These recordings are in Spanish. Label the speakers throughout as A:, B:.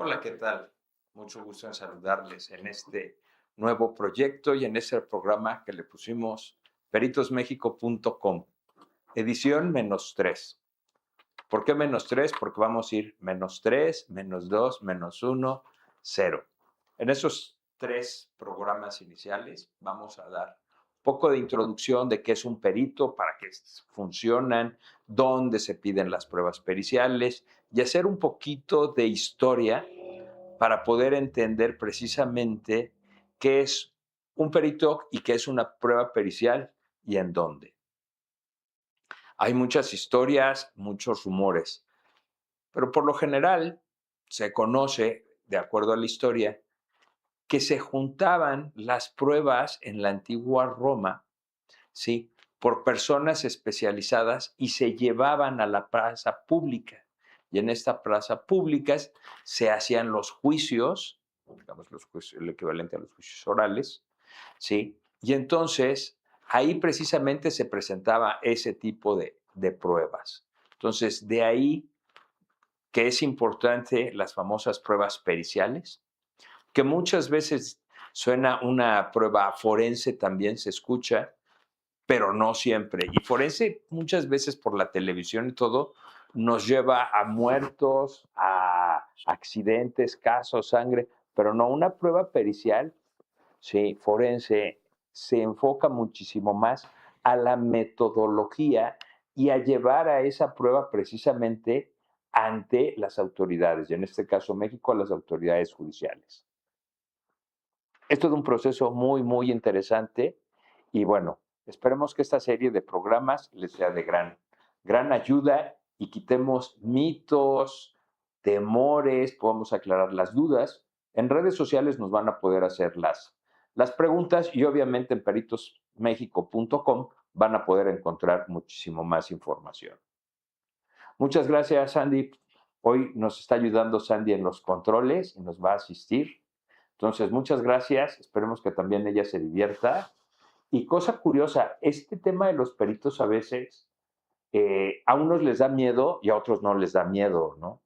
A: Hola, ¿qué tal? Mucho gusto en saludarles en este nuevo proyecto y en ese programa que le pusimos peritosmexico.com, edición -3. ¿Por qué -3? Porque vamos a ir -3, -2, -1, 0. En esos tres programas iniciales vamos a dar un poco de introducción de qué es un perito, para qué funcionan, dónde se piden las pruebas periciales y hacer un poquito de historia para poder entender precisamente qué es un perito y qué es una prueba pericial y en dónde. Hay muchas historias, muchos rumores, pero por lo general se conoce, de acuerdo a la historia, que se juntaban las pruebas en la antigua Roma, ¿sí?, por personas especializadas y se llevaban a la plaza pública. Y en esta plaza pública se hacían los juicios, digamos, el equivalente a los juicios orales, ¿sí? Y entonces ahí precisamente se presentaba ese tipo de pruebas. Entonces, de ahí que es importante las famosas pruebas periciales, que muchas veces suena una prueba forense, también se escucha, pero no siempre. Y forense muchas veces por la televisión y todo nos lleva a muertos, a accidentes, casos, sangre, pero no una prueba pericial, sí, forense, se enfoca muchísimo más a la metodología y a llevar a esa prueba precisamente ante las autoridades, y en este caso México, a las autoridades judiciales. Es todo un proceso muy, muy interesante y bueno, esperemos que esta serie de programas les sea de gran ayuda y quitemos mitos, temores, podamos aclarar las dudas. En redes sociales nos van a poder hacer las preguntas y obviamente en peritosmexico.com van a poder encontrar muchísimo más información. Muchas gracias, Sandy. Hoy nos está ayudando Sandy en los controles y nos va a asistir. Entonces, muchas gracias. Esperemos que también ella se divierta. Y cosa curiosa, este tema de los peritos a veces a unos les da miedo y a otros no les da miedo, ¿no?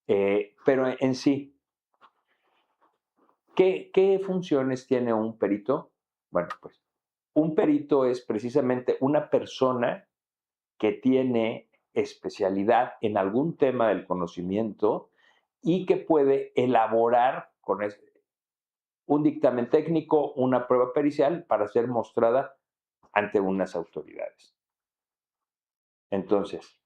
A: Pero en sí, ¿qué funciones tiene un perito? Bueno, pues un perito es precisamente una persona que tiene especialidad en algún tema del conocimiento y que puede elaborar con un dictamen técnico, una prueba pericial para ser mostrada ante unas autoridades. Entonces,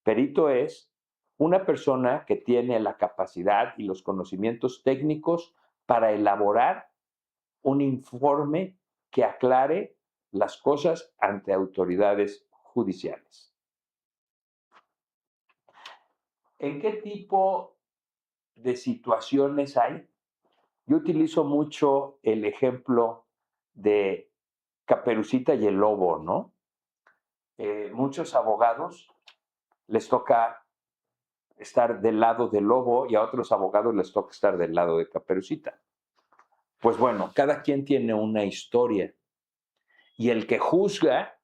A: perito es una persona que tiene la capacidad y los conocimientos técnicos para elaborar un informe que aclare las cosas ante autoridades judiciales. ¿En qué tipo de situaciones hay? Yo utilizo mucho el ejemplo de Caperucita y el lobo, ¿no? Muchos abogados les toca estar del lado del lobo y a otros abogados les toca estar del lado de Caperucita. Pues bueno, cada quien tiene una historia y el que juzga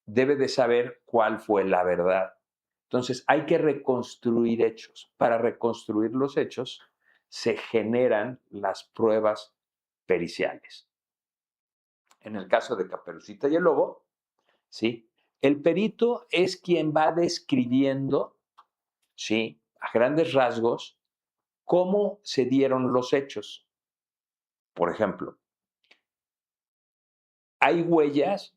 A: debe de saber cuál fue la verdad. Entonces hay que reconstruir hechos. Para reconstruir los hechos se generan las pruebas periciales. En el caso de Caperucita y el lobo, ¿sí?, el perito es quien va describiendo, ¿sí?, a grandes rasgos, cómo se dieron los hechos. Por ejemplo, hay huellas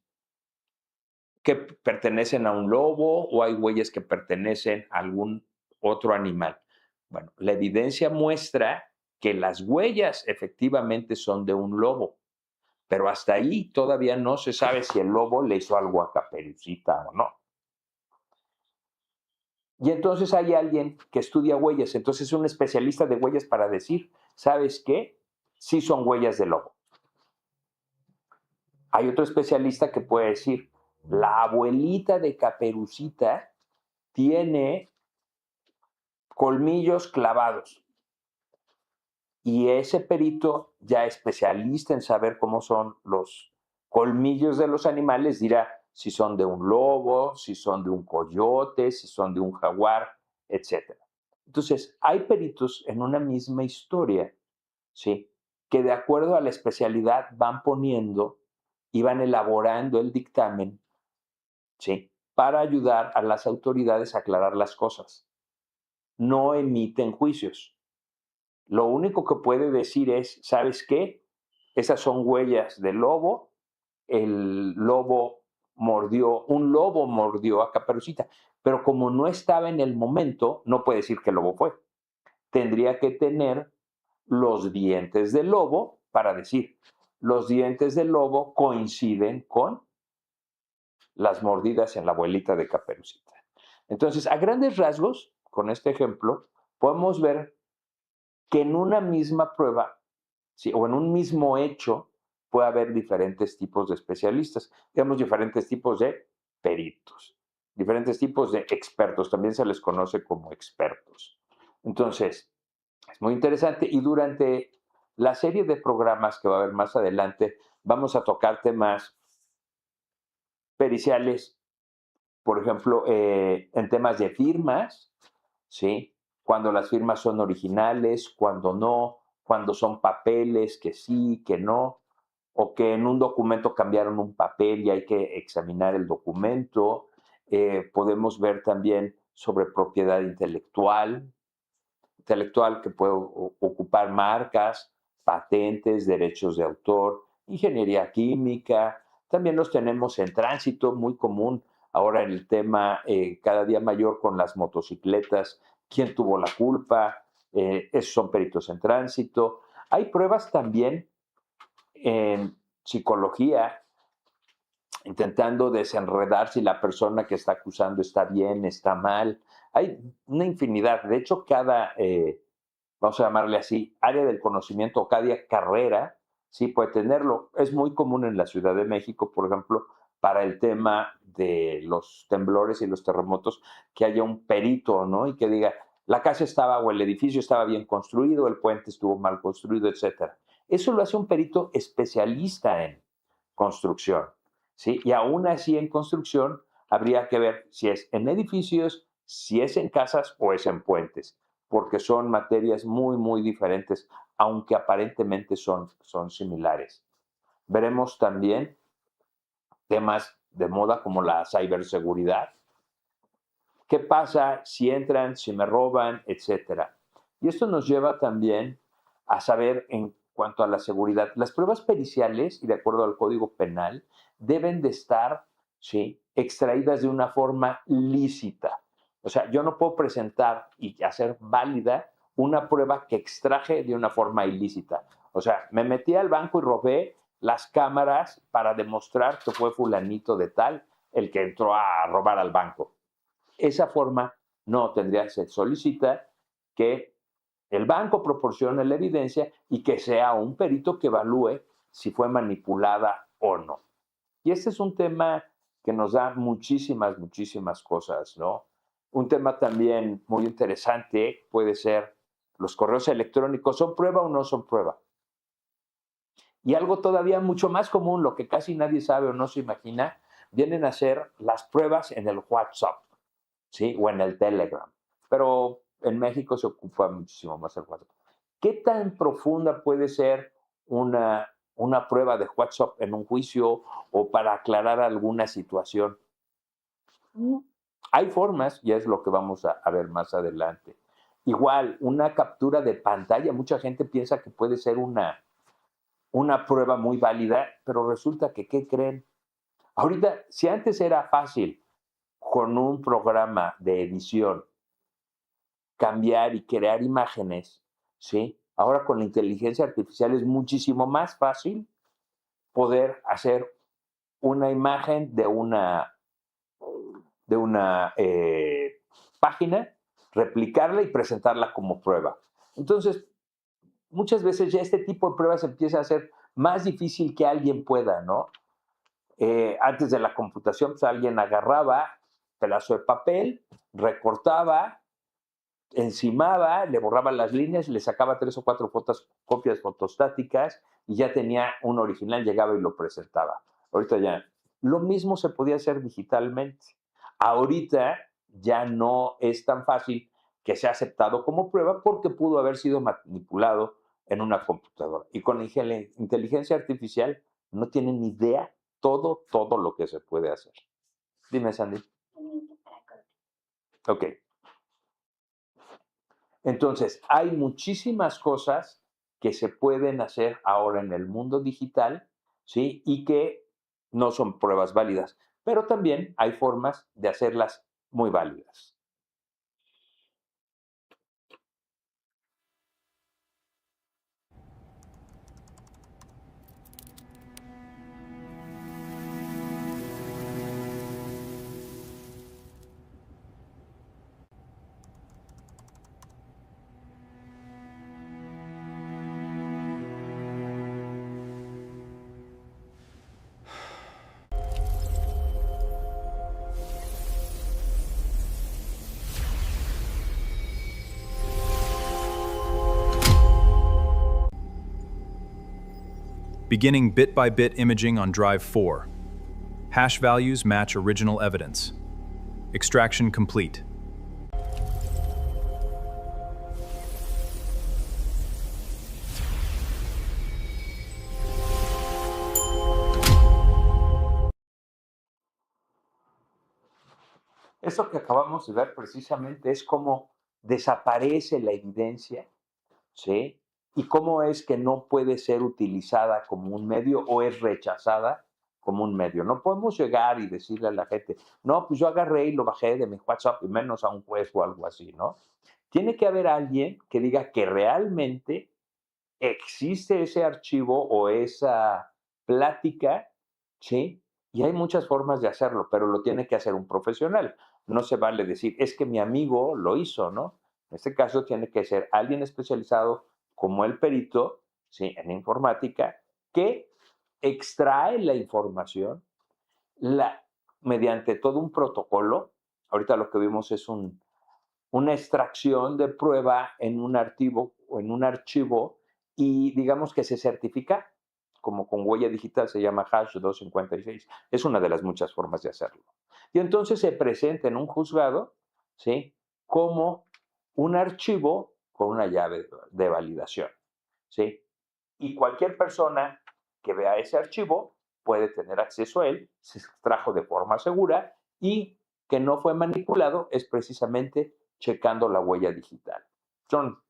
A: que pertenecen a un lobo o hay huellas que pertenecen a algún otro animal. Bueno, la evidencia muestra que las huellas efectivamente son de un lobo, pero hasta ahí todavía no se sabe si el lobo le hizo algo a Caperucita o no. Y entonces hay alguien que estudia huellas, entonces es un especialista de huellas para decir, ¿sabes qué? Sí son huellas de lobo. Hay otro especialista que puede decir, la abuelita de Caperucita tiene colmillos clavados. Y ese perito, ya especialista en saber cómo son los colmillos de los animales, dirá si son de un lobo, si son de un coyote, si son de un jaguar, etc. Entonces, hay peritos en una misma historia, ¿sí? Que de acuerdo a la especialidad van poniendo y van elaborando el dictamen, ¿sí? Para ayudar a las autoridades a aclarar las cosas. No emiten juicios. Lo único que puede decir es, ¿sabes qué? Esas son huellas del lobo, el lobo un lobo mordió a Caperucita, pero como no estaba en el momento, no puede decir que el lobo fue. Tendría que tener los dientes del lobo para decir, los dientes del lobo coinciden con las mordidas en la abuelita de Caperucita. Entonces, a grandes rasgos, con este ejemplo, podemos ver que en una misma prueba, ¿sí? O en un mismo hecho, puede haber diferentes tipos de especialistas, digamos, diferentes tipos de peritos, diferentes tipos de expertos, también se les conoce como expertos. Entonces, es muy interesante y durante la serie de programas que va a haber más adelante, vamos a tocar temas periciales, por ejemplo, en temas de firmas, ¿sí? Cuando las firmas son originales, cuando no, cuando son papeles, que sí, que no, o que en un documento cambiaron un papel y hay que examinar el documento. Podemos ver también sobre propiedad intelectual que puede ocupar marcas, patentes, derechos de autor, ingeniería química. También los tenemos en tránsito, muy común ahora en el tema cada día mayor con las motocicletas, quién tuvo la culpa, esos son peritos en tránsito. Hay pruebas también en psicología, intentando desenredar si la persona que está acusando está bien, está mal. Hay una infinidad. De hecho, cada, vamos a llamarle así, área del conocimiento o cada carrera, sí puede tenerlo. Es muy común en la Ciudad de México, por ejemplo, para el tema de los temblores y los terremotos, que haya un perito, ¿no? Y que diga, la casa estaba o el edificio estaba bien construido, el puente estuvo mal construido, etcétera. Eso lo hace un perito especialista en construcción, ¿sí? Y aún así en construcción habría que ver si es en edificios, si es en casas o es en puentes, porque son materias muy, muy diferentes, aunque aparentemente son similares. Veremos también temas de moda como la ciberseguridad. ¿Qué pasa si entran, si me roban, etcétera? Y esto nos lleva también a saber en cuanto a la seguridad. Las pruebas periciales, y de acuerdo al Código Penal, deben de estar, ¿sí?, extraídas de una forma lícita. O sea, yo no puedo presentar y hacer válida una prueba que extraje de una forma ilícita. O sea, me metí al banco y robé las cámaras para demostrar que fue fulanito de tal el que entró a robar al banco. Esa forma no tendría, se solicita que el banco proporcione la evidencia y que sea un perito que evalúe si fue manipulada o no. Y este es un tema que nos da muchísimas, muchísimas cosas, ¿no? Un tema también muy interesante puede ser los correos electrónicos, ¿son prueba o no son prueba? Y algo todavía mucho más común, lo que casi nadie sabe o no se imagina, vienen a ser las pruebas en el WhatsApp, ¿sí? O en el Telegram. Pero en México se ocupa muchísimo más el WhatsApp. ¿Qué tan profunda puede ser una prueba de WhatsApp en un juicio o para aclarar alguna situación? Hay formas, y es lo que vamos a ver más adelante. Igual, una captura de pantalla, mucha gente piensa que puede ser una prueba muy válida, pero resulta que, ¿qué creen? Ahorita, si antes era fácil con un programa de edición cambiar y crear imágenes, ¿sí? Ahora con la inteligencia artificial es muchísimo más fácil poder hacer una imagen de una página, replicarla y presentarla como prueba. Entonces, muchas veces ya este tipo de pruebas empieza a ser más difícil que alguien pueda, ¿no? Antes de la computación, pues alguien agarraba pedazo de papel, recortaba, encimaba, le borraba las líneas, le sacaba 3 o 4 copias fotostáticas y ya tenía un original, llegaba y lo presentaba. Ahorita ya, lo mismo se podía hacer digitalmente. Ahorita ya no es tan fácil que sea aceptado como prueba porque pudo haber sido manipulado en una computadora. Y con la inteligencia artificial no tienen ni idea todo lo que se puede hacer. Dime, Sandy. Ok. Entonces, hay muchísimas cosas que se pueden hacer ahora en el mundo digital, ¿sí? Y que no son pruebas válidas, pero también hay formas de hacerlas muy válidas.
B: Beginning bit-by-bit imaging on drive 4. Hash values match original evidence. Extraction complete.
A: Eso que acabamos de ver precisamente es cómo desaparece la evidencia, ¿sí? Y cómo es que no puede ser utilizada como un medio o es rechazada como un medio. No podemos llegar y decirle a la gente, no, pues yo agarré y lo bajé de mi WhatsApp y menos a un juez o algo así, ¿no? Tiene que haber alguien que diga que realmente existe ese archivo o esa plática, ¿sí? Y hay muchas formas de hacerlo, pero lo tiene que hacer un profesional. No se vale decir, es que mi amigo lo hizo, ¿no? En este caso tiene que ser alguien especializado como el perito, ¿sí? En informática, que extrae la información la, mediante todo un protocolo. Ahorita lo que vimos es una extracción de prueba en un archivo o en un archivo y digamos que se certifica como con huella digital, se llama hash 256. Es una de las muchas formas de hacerlo. Y entonces se presenta en un juzgado, ¿sí? Como un archivo con una llave de validación, ¿sí? Y cualquier persona que vea ese archivo puede tener acceso a él, se extrajo de forma segura y que no fue manipulado es precisamente checando la huella digital. Son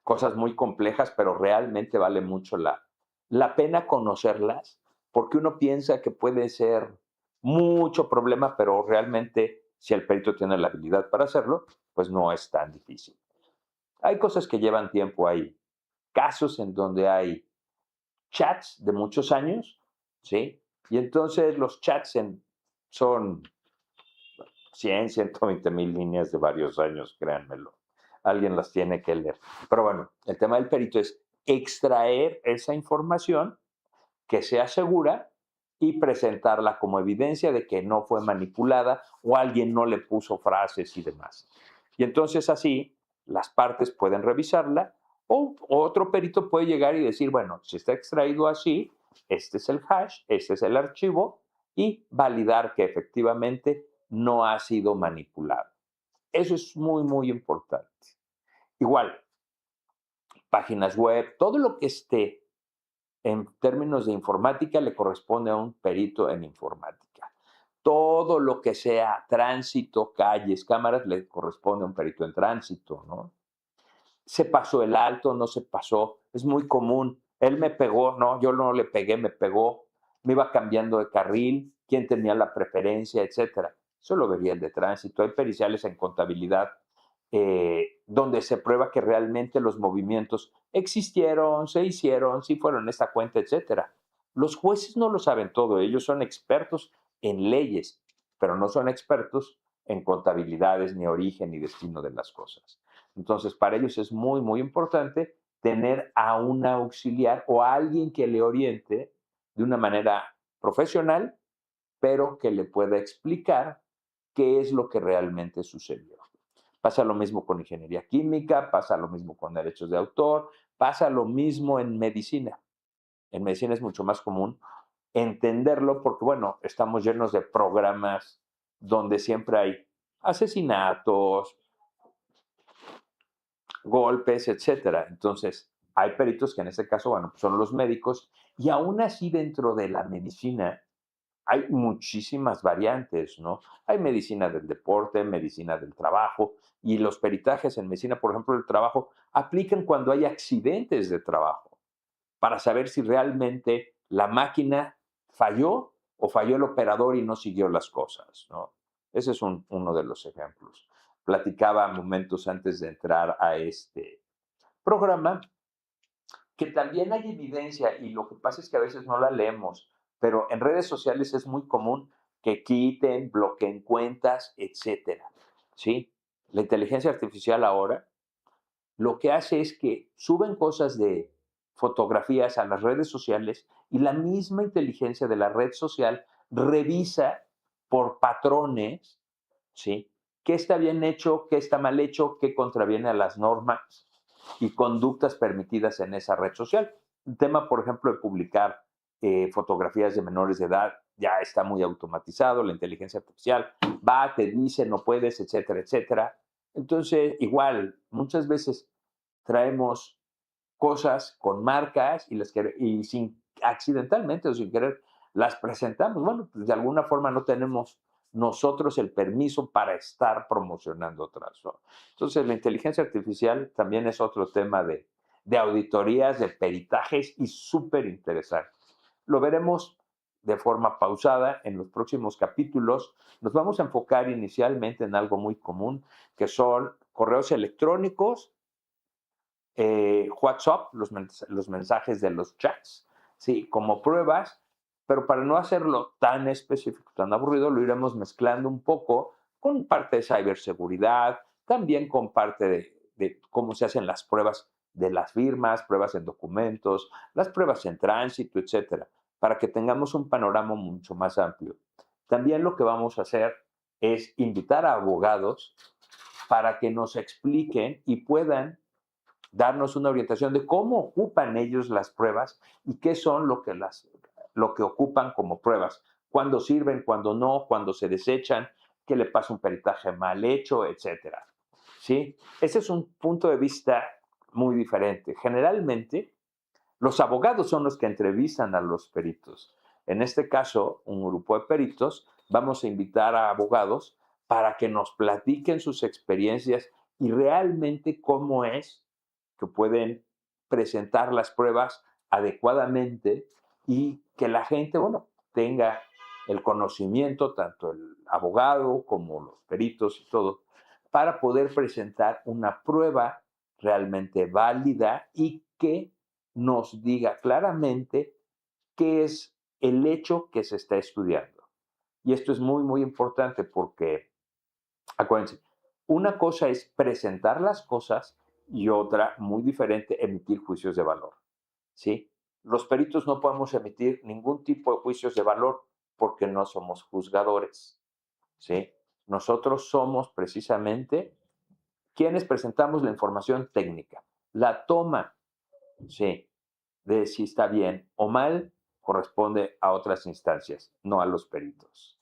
A: cosas muy complejas, pero realmente vale mucho la pena conocerlas, porque uno piensa que puede ser mucho problema, pero realmente si el perito tiene la habilidad para hacerlo, pues no es tan difícil. Hay cosas que llevan tiempo ahí, casos en donde hay chats de muchos años, ¿sí? Y entonces los chats son 100, 120 mil líneas de varios años, créanmelo. Alguien las tiene que leer. Pero bueno, el tema del perito es extraer esa información que sea segura y presentarla como evidencia de que no fue manipulada o alguien no le puso frases y demás. Y entonces así las partes pueden revisarla o otro perito puede llegar y decir, bueno, si está extraído así, este es el hash, este es el archivo y validar que efectivamente no ha sido manipulado. Eso es muy importante. Igual, páginas web, todo lo que esté en términos de informática le corresponde a un perito en informática. Todo lo que sea tránsito, calles, cámaras, le corresponde a un perito en tránsito, ¿no? Se pasó el alto, no se pasó, es muy común. Él me pegó, no, yo no le pegué, me pegó, me iba cambiando de carril, quién tenía la preferencia, etcétera. Eso lo vería el de tránsito. Hay periciales en contabilidad donde se prueba que realmente los movimientos existieron, se hicieron, si fueron esta cuenta, etcétera. Los jueces no lo saben todo, ellos son expertos en leyes, pero no son expertos en contabilidades, ni origen, ni destino de las cosas. Entonces, para ellos es muy importante tener a un auxiliar o a alguien que le oriente de una manera profesional, pero que le pueda explicar qué es lo que realmente sucedió. Pasa lo mismo con ingeniería química, pasa lo mismo con derechos de autor, pasa lo mismo en medicina. En medicina es mucho más común entenderlo porque, bueno, estamos llenos de programas donde siempre hay asesinatos, golpes, etcétera. Entonces, hay peritos que en este caso, bueno, pues son los médicos, y aún así dentro de la medicina hay muchísimas variantes, ¿no? Hay medicina del deporte, medicina del trabajo, y los peritajes en medicina, por ejemplo, del trabajo, aplican cuando hay accidentes de trabajo, para saber si realmente la máquina falló o falló el operador y no siguió las cosas, ¿no? Ese es uno de los ejemplos. Platicaba momentos antes de entrar a este programa que también hay evidencia, y lo que pasa es que a veces no la leemos, pero en redes sociales es muy común que quiten, bloqueen cuentas, etcétera, ¿sí? La inteligencia artificial ahora lo que hace es que suben cosas de fotografías a las redes sociales, y la misma inteligencia de la red social revisa por patrones, ¿sí? ¿Qué está bien hecho, qué está mal hecho, qué contraviene a las normas y conductas permitidas en esa red social? El tema, por ejemplo, de publicar fotografías de menores de edad ya está muy automatizado, la inteligencia artificial va, te dice, no puedes, etcétera, etcétera. Entonces, igual, muchas veces traemos cosas con marcas y sin accidentalmente o sin querer las presentamos. Bueno, pues de alguna forma no tenemos nosotros el permiso para estar promocionando otras, ¿no? Entonces, la inteligencia artificial también es otro tema de auditorías, de peritajes, y súper interesante. Lo veremos de forma pausada en los próximos capítulos. Nos vamos a enfocar inicialmente en algo muy común, que son correos electrónicos, WhatsApp, los mensajes de los chats, ¿sí? Como pruebas, pero para no hacerlo tan específico, tan aburrido, lo iremos mezclando un poco con parte de ciberseguridad, también con parte de cómo se hacen las pruebas de las firmas, pruebas en documentos, las pruebas en tránsito, etcétera, para que tengamos un panorama mucho más amplio. También lo que vamos a hacer es invitar a abogados para que nos expliquen y puedan darnos una orientación de cómo ocupan ellos las pruebas y qué son lo que ocupan como pruebas, cuándo sirven, cuándo no, cuándo se desechan, qué le pasa a un peritaje mal hecho, etcétera. ¿Sí? Ese es un punto de vista muy diferente. Generalmente, los abogados son los que entrevistan a los peritos. En este caso, un grupo de peritos, vamos a invitar a abogados para que nos platiquen sus experiencias y realmente cómo es que pueden presentar las pruebas adecuadamente, y que la gente, bueno, tenga el conocimiento, tanto el abogado como los peritos y todo, para poder presentar una prueba realmente válida y que nos diga claramente qué es el hecho que se está estudiando. Y esto es muy, muy importante porque, acuérdense, una cosa es presentar las cosas y otra, muy diferente, emitir juicios de valor, ¿sí? Los peritos no podemos emitir ningún tipo de juicios de valor porque no somos juzgadores, ¿sí? Nosotros somos precisamente quienes presentamos la información técnica. La toma, ¿sí?, de si está bien o mal corresponde a otras instancias, no a los peritos.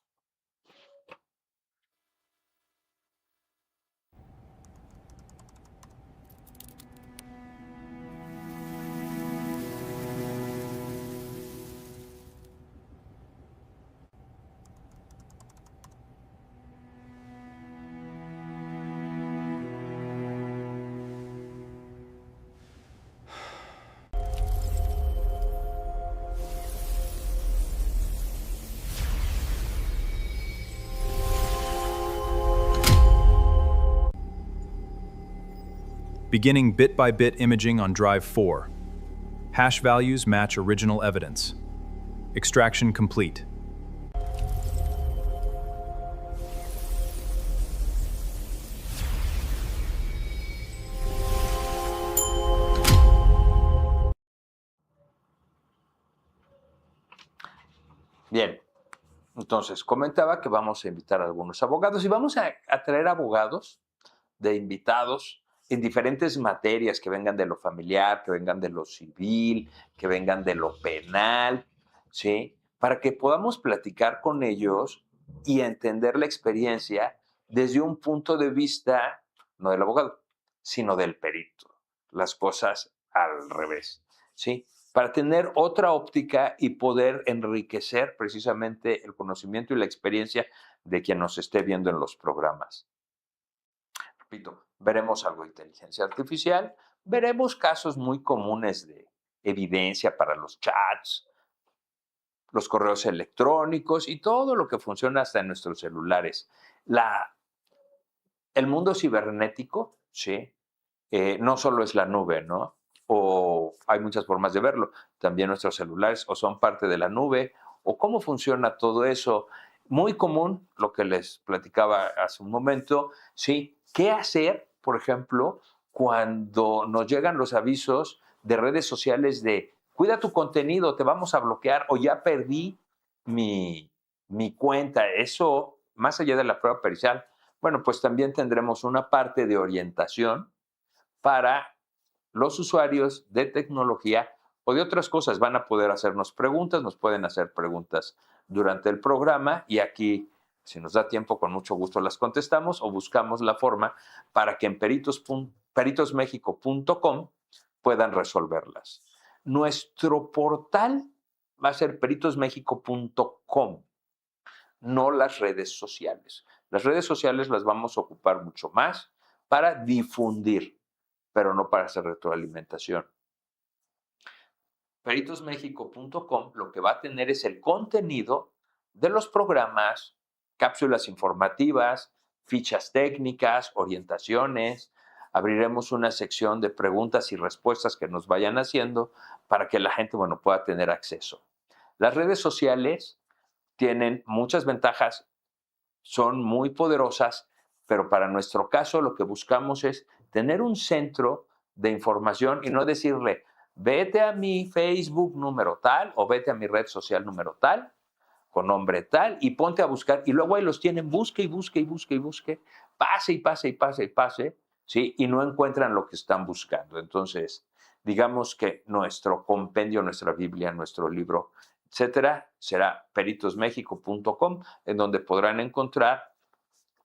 B: Beginning bit-by-bit imaging on drive 4. Hash values match original evidence. Extraction complete.
A: Bien, entonces comentaba que vamos a invitar a algunos abogados, y vamos a traer abogados de invitados en diferentes materias, que vengan de lo familiar, que vengan de lo civil, que vengan de lo penal, ¿sí? Para que podamos platicar con ellos y entender la experiencia desde un punto de vista, no del abogado, sino del perito. Las cosas al revés, ¿sí? Para tener otra óptica y poder enriquecer precisamente el conocimiento y la experiencia de quien nos esté viendo en los programas. Repito, veremos algo de inteligencia artificial, veremos casos muy comunes de evidencia para los chats, los correos electrónicos y todo lo que funciona hasta en nuestros celulares. El mundo cibernético, sí, no solo es la nube, ¿no? O hay muchas formas de verlo. También nuestros celulares o son parte de la nube o cómo funciona todo eso. Muy común, lo que les platicaba hace un momento, sí, ¿qué hacer, por ejemplo, cuando nos llegan los avisos de redes sociales de cuida tu contenido, te vamos a bloquear o ya perdí mi cuenta? Eso, más allá de la prueba pericial, bueno, pues también tendremos una parte de orientación para los usuarios de tecnología o de otras cosas. Van a poder hacernos preguntas, nos pueden hacer preguntas durante el programa y aquí, si nos da tiempo, con mucho gusto las contestamos o buscamos la forma para que en peritosmexico.com puedan resolverlas. Nuestro portal va a ser peritosmexico.com, no las redes sociales. Las redes sociales las vamos a ocupar mucho más para difundir, pero no para hacer retroalimentación. Peritosmexico.com lo que va a tener es el contenido de los programas, cápsulas informativas, fichas técnicas, orientaciones. Abriremos una sección de preguntas y respuestas que nos vayan haciendo para que la gente, bueno, pueda tener acceso. Las redes sociales tienen muchas ventajas, son muy poderosas, pero para nuestro caso lo que buscamos es tener un centro de información y no decirle, vete a mi Facebook número tal o vete a mi red social número tal, con nombre tal, y ponte a buscar. Y luego ahí los tienen, busque y busque y busque y busque, pase y pase y pase y pase, ¿sí? Y no encuentran lo que están buscando. Entonces, digamos que nuestro compendio, nuestra Biblia, nuestro libro, etcétera, será peritosmexico.com, en donde podrán encontrar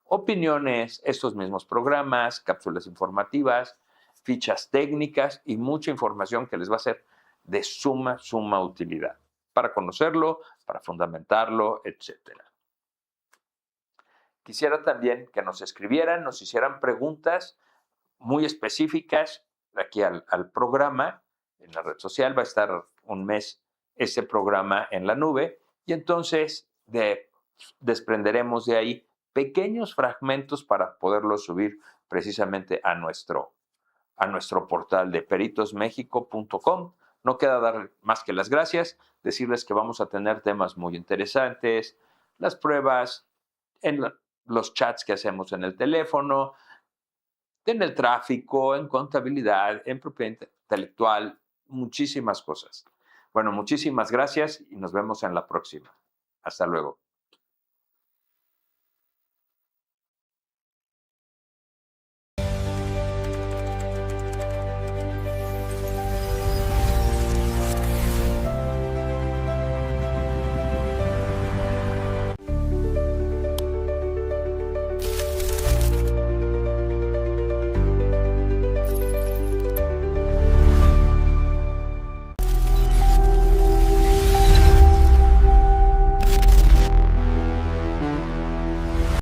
A: opiniones, estos mismos programas, cápsulas informativas, fichas técnicas y mucha información que les va a ser de suma utilidad para conocerlo, para fundamentarlo, etcétera. Quisiera también que nos escribieran, nos hicieran preguntas muy específicas aquí al programa. En la red social va a estar un mes ese programa en la nube y entonces desprenderemos de ahí pequeños fragmentos para poderlos subir precisamente a nuestro portal de peritosmexico.com. No queda dar más que las gracias, decirles que vamos a tener temas muy interesantes, las pruebas, en los chats que hacemos en el teléfono, en el tráfico, en contabilidad, en propiedad intelectual, muchísimas cosas. Bueno, muchísimas gracias y nos vemos en la próxima. Hasta luego.